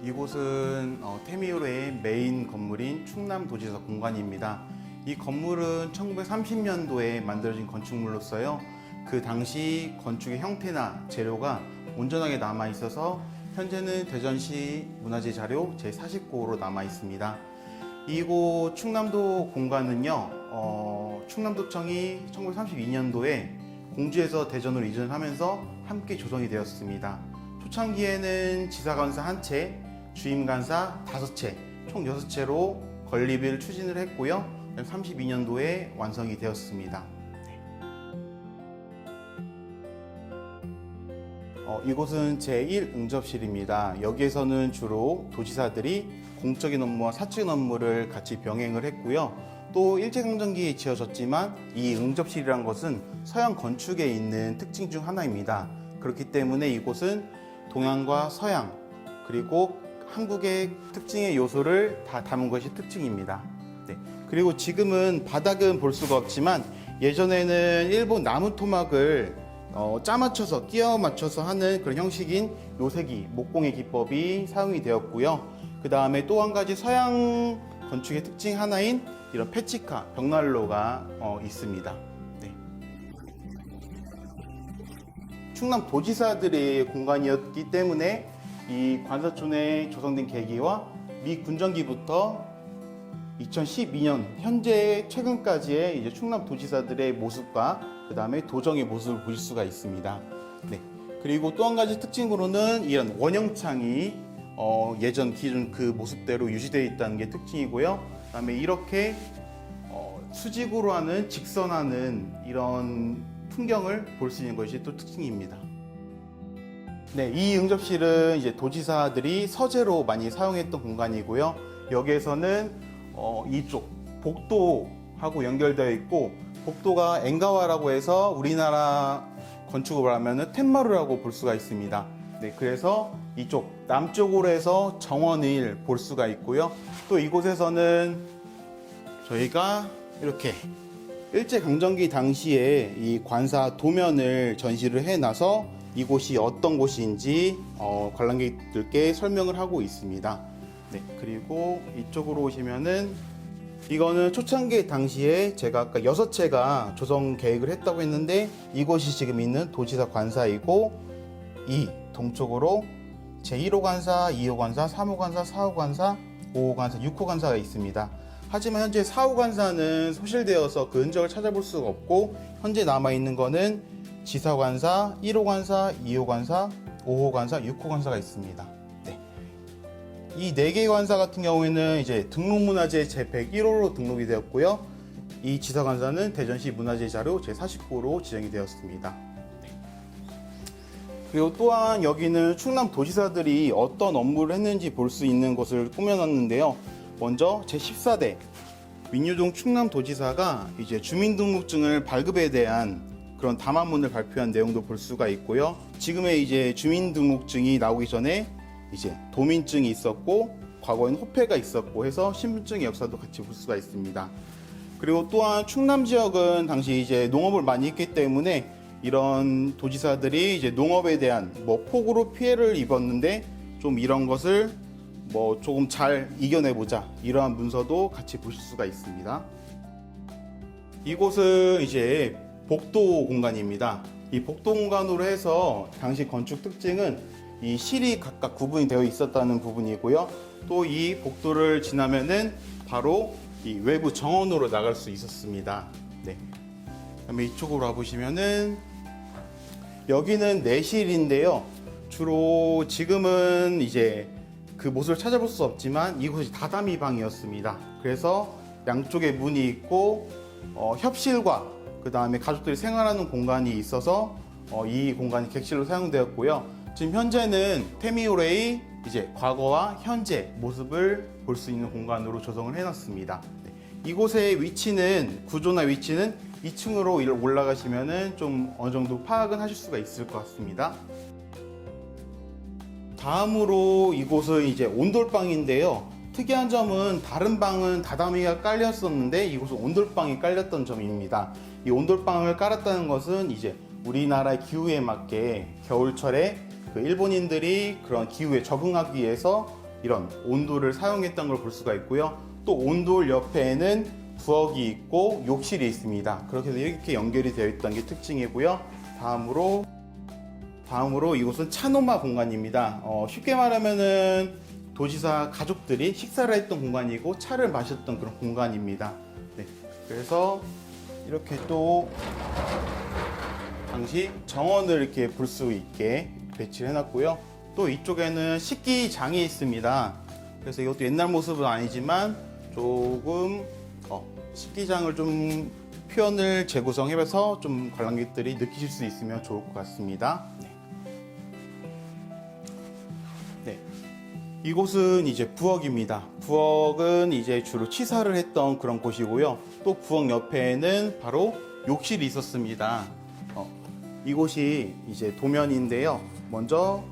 이곳은 테미우레의 메인 건물인 충남도지사 공관입니다. 이 건물은 1930년도에 만들어진 건축물로서요. 그 당시 건축의 형태나 재료가 온전하게 남아 있어서 현재는 대전시 문화재 자료 제49호로 남아 있습니다. 이곳 충남도 공관은요, 충남도청이 1932년도에 공주에서 대전으로 이전을 하면서 함께 조성이 되었습니다. 초창기에는 지사관사 1채, 주임관사 5채, 총 6채로 건립을 추진을 했고요. 32년도에 완성이 되었습니다. 이곳은 제1응접실입니다. 여기에서는 주로 도지사들이 공적인 업무와 사적인 업무를 같이 병행을 했고요. 또 일제강점기에 지어졌지만 이 응접실이란 것은 서양 건축에 있는 특징 중 하나입니다. 그렇기 때문에 이곳은 동양과 서양 그리고 한국의 특징의 요소를 다 담은 것이 특징입니다. 네. 그리고 지금은 바닥은 볼 수가 없지만 예전에는 일본 나무 토막을 짜맞춰서 끼워 맞춰서 하는 그런 형식인 요새기, 목공의 기법이 사용이 되었고요. 그 다음에 또 한 가지 서양 건축의 특징 하나인 이런 페치카, 벽난로가 있습니다. 네. 충남 도지사들의 공간이었기 때문에 이 관사촌에 조성된 계기와 미 군정기부터 2012년 현재 최근까지의 이제 충남 도지사들의 모습과 그 다음에 도정의 모습을 보실 수가 있습니다. 네. 그리고 또 한 가지 특징으로는 이런 원형창이 예전 기존 그 모습대로 유지되어 있다는 게 특징이고요. 그 다음에 이렇게 수직으로 하는 직선하는 이런 풍경을 볼 수 있는 것이 또 특징입니다. 네, 이 응접실은 이제 도지사들이 서재로 많이 사용했던 공간이고요. 여기에서는 이쪽 복도하고 연결되어 있고, 복도가 엔가와라고 해서 우리나라 건축을 하면 텐마루라고 볼 수가 있습니다. 네, 그래서 이쪽 남쪽으로 해서 정원을 볼 수가 있고요. 또 이곳에서는 저희가 이렇게 일제강점기 당시에 이 관사 도면을 전시를 해놔서 이곳이 어떤 곳인지 관람객들께 설명을 하고 있습니다. 네, 그리고 이쪽으로 오시면은 이거는 초창기 당시에 제가 아까 6채가 조성 계획을 했다고 했는데 이곳이 지금 있는 도지사 관사이고, 이 동쪽으로 제1호 관사, 2호 관사, 3호 관사, 4호 관사, 5호 관사, 6호 관사가 있습니다. 하지만 현재 4호 관사는 소실되어서 그 흔적을 찾아볼 수가 없고, 현재 남아있는 거는 지사관사, 1호 관사, 2호 관사, 5호 관사, 6호 관사가 있습니다. 네. 이 4개의 관사 같은 경우에는 이제 등록문화재 제101호로 등록이 되었고요. 이 지사관사는 대전시 문화재 자료 제49호로 지정이 되었습니다. 네. 그리고 또한 여기는 충남 도지사들이 어떤 업무를 했는지 볼 수 있는 곳을 꾸며놨는데요. 먼저 제14대 민유동 충남도지사가 이제 주민등록증을 발급에 대한 그런 담화문을 발표한 내용도 볼 수가 있고요. 지금의 이제 주민등록증이 나오기 전에 이제 도민증이 있었고, 과거에는 호패가 있었고 해서 신분증의 역사도 같이 볼 수가 있습니다. 그리고 또한 충남 지역은 당시 이제 농업을 많이 했기 때문에 이런 도지사들이 이제 농업에 대한 폭우로 피해를 입었는데 좀 이런 것을 조금 잘 이겨내보자, 이러한 문서도 같이 보실 수가 있습니다. 이곳은 이제 복도 공간입니다. 이 복도 공간으로 해서 당시 건축 특징은 이 실이 각각 구분이 되어 있었다는 부분이고요. 또 이 복도를 지나면은 바로 이 외부 정원으로 나갈 수 있었습니다. 네. 그다음에 이쪽으로 와보시면은 여기는 내실인데요. 주로 지금은 이제 그 모습을 찾아볼 수 없지만 이곳이 다다미 방이었습니다. 그래서 양쪽에 문이 있고 협실과 그 다음에 가족들이 생활하는 공간이 있어서 이 공간이 객실로 사용되었고요. 지금 현재는 테미오레의 이제 과거와 현재 모습을 볼 수 있는 공간으로 조성을 해놨습니다. 네. 이곳의 위치는, 구조나 위치는 2층으로 올라가시면은 좀 어느 정도 파악은 하실 수가 있을 것 같습니다. 다음으로 이곳은 이제 온돌방인데요. 특이한 점은 다른 방은 다다미가 깔렸었는데 이곳은 온돌방이 깔렸던 점입니다. 이 온돌방을 깔았다는 것은 이제 우리나라의 기후에 맞게 겨울철에 그 일본인들이 그런 기후에 적응하기 위해서 이런 온돌을 사용했던 걸 볼 수가 있고요. 또 온돌 옆에는 부엌이 있고 욕실이 있습니다. 그렇게 해서 이렇게 연결이 되어 있던 게 특징이고요. 다음으로 이곳은 차노마 공간입니다. 쉽게 말하면은 도지사 가족들이 식사를 했던 공간이고 차를 마셨던 그런 공간입니다. 네, 그래서 이렇게 또 당시 정원을 이렇게 볼 수 있게 배치를 해놨고요. 또 이쪽에는 식기장이 있습니다. 그래서 이것도 옛날 모습은 아니지만 조금 식기장을 좀 표현을 재구성해서 좀 관람객들이 느끼실 수 있으면 좋을 것 같습니다. 네. 이곳은 이제 부엌입니다. 부엌은 이제 주로 치사를 했던 그런 곳이고요. 또 부엌 옆에는 바로 욕실이 있었습니다. 이곳이 이제 도면인데요. 먼저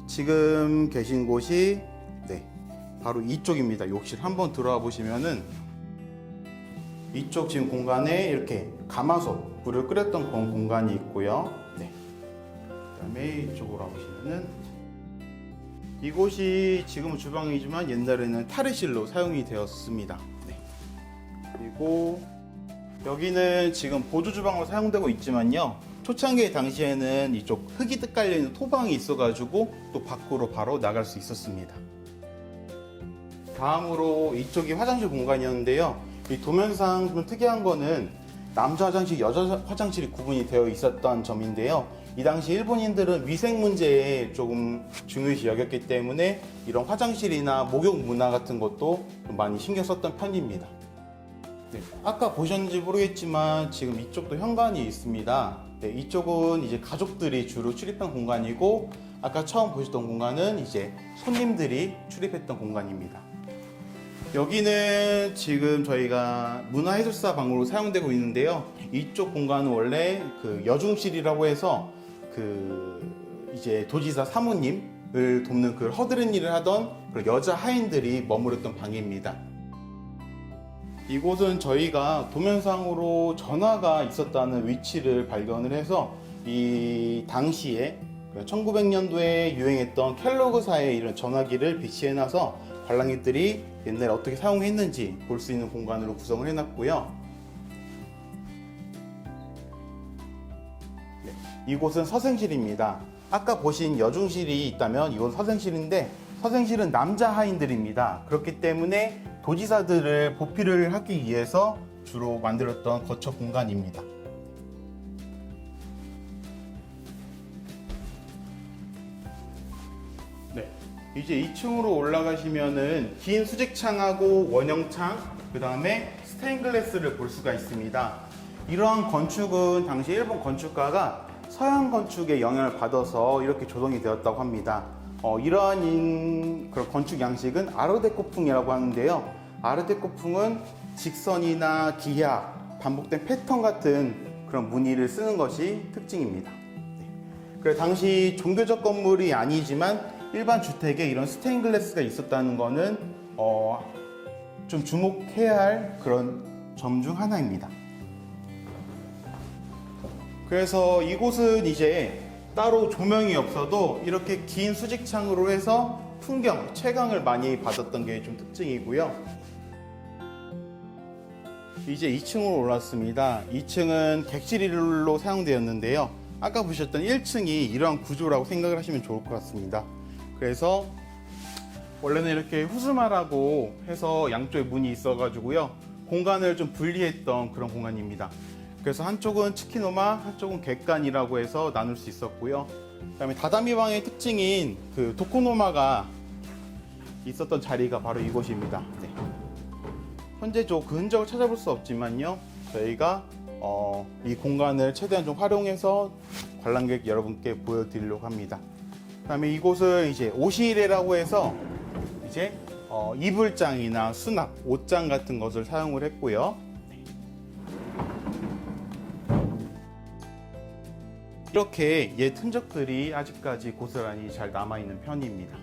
지금 계신 곳이 바로 이쪽입니다. 욕실 한번 들어와 보시면은 이쪽 지금 공간에 이렇게 가마솥 불을 끓였던 그런 공간이 있고요. 그다음에 이쪽으로 와보시면은 이곳이 지금은 주방이지만 옛날에는 탈의실로 사용이 되었습니다. 그리고 여기는 지금 보조 주방으로 사용되고 있지만요. 초창기 당시에는 이쪽 흙이 깔려 있는 토방이 있어가지고 또 밖으로 바로 나갈 수 있었습니다. 다음으로 이쪽이 화장실 공간이었는데요. 이 도면상 좀 특이한 거는 남자 화장실, 여자 화장실이 구분이 되어 있었던 점인데요. 이 당시 일본인들은 위생 문제에 조금 중요시 여겼기 때문에 이런 화장실이나 목욕 문화 같은 것도 좀 많이 신경 썼던 편입니다. 아까 보셨는지 모르겠지만 지금 이쪽도 현관이 있습니다. 이쪽은 이제 가족들이 주로 출입한 공간이고 아까 처음 보셨던 공간은 이제 손님들이 출입했던 공간입니다. 여기는 지금 저희가 문화해설사 방으로 사용되고 있는데요. 이쪽 공간은 원래 그 여중실이라고 해서 그 이제 도지사 사모님을 돕는 그 허드렛 일을 하던 그 여자 하인들이 머무르던 방입니다. 이곳은 저희가 도면상으로 전화가 있었다는 위치를 발견을 해서 이 당시에 1900년도에 유행했던 켈로그사의 이런 전화기를 비치해놔서 관람객들이 옛날에 어떻게 사용했는지 볼 수 있는 공간으로 구성을 해놨고요. 이곳은 서생실입니다. 아까 보신 여중실이 있다면 이건 서생실인데 서생실은 남자 하인들입니다. 그렇기 때문에 도지사들을 보필을 하기 위해서 주로 만들었던 거처 공간입니다. 이제 2층으로 올라가시면은 긴 수직창하고 원형창, 그 다음에 스테인글라스를 볼 수가 있습니다. 이러한 건축은 당시 일본 건축가가 서양 건축의 영향을 받아서 이렇게 조성이 되었다고 합니다. 이러한 그런 건축 양식은 아르데코풍이라고 하는데요. 아르데코풍은 직선이나 기하, 반복된 패턴 같은 그런 무늬를 쓰는 것이 특징입니다. 그래서 당시 종교적 건물이 아니지만 일반 주택에 이런 스테인글라스가 있었다는 거는 좀 주목해야 할 그런 점 중 하나입니다. 그래서 이곳은 이제 따로 조명이 없어도 이렇게 긴 수직창으로 해서 풍경, 채광을 많이 받았던 게 좀 특징이고요. 이제 2층으로 올랐습니다. 2층은 객실로 사용되었는데요. 아까 보셨던 1층이 이러한 구조라고 생각을 하시면 좋을 것 같습니다. 그래서 원래는 이렇게 후스마라고 해서 양쪽에 문이 있어가지고요. 공간을 좀 분리했던 그런 공간입니다. 그래서 한쪽은 치키노마, 한쪽은 객간이라고 해서 나눌 수 있었고요. 그 다음에 다다미 방의 특징인 그 도코노마가 있었던 자리가 바로 이곳입니다. 현재 그 흔적을 찾아볼 수 없지만요. 저희가 이 공간을 최대한 좀 활용해서 관람객 여러분께 보여드리려고 합니다. 그다음에 이곳은 이제 오시레라고 해서 이제 이불장이나 수납, 옷장 같은 것을 사용을 했고요. 이렇게 옛 흔적들이 아직까지 고스란히 잘 남아있는 편입니다.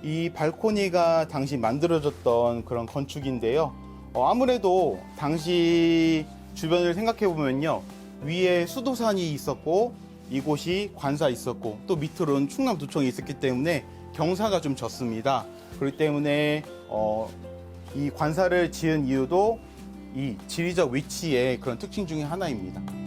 이 발코니가 당시 만들어졌던 그런 건축인데요. 아무래도 당시 주변을 생각해 보면요. 위에 수도산이 있었고 이곳이 관사 있었고 또 밑으로는 충남도청이 있었기 때문에 경사가 좀 졌습니다. 그렇기 때문에 이 관사를 지은 이유도 이 지리적 위치의 그런 특징 중에 하나입니다.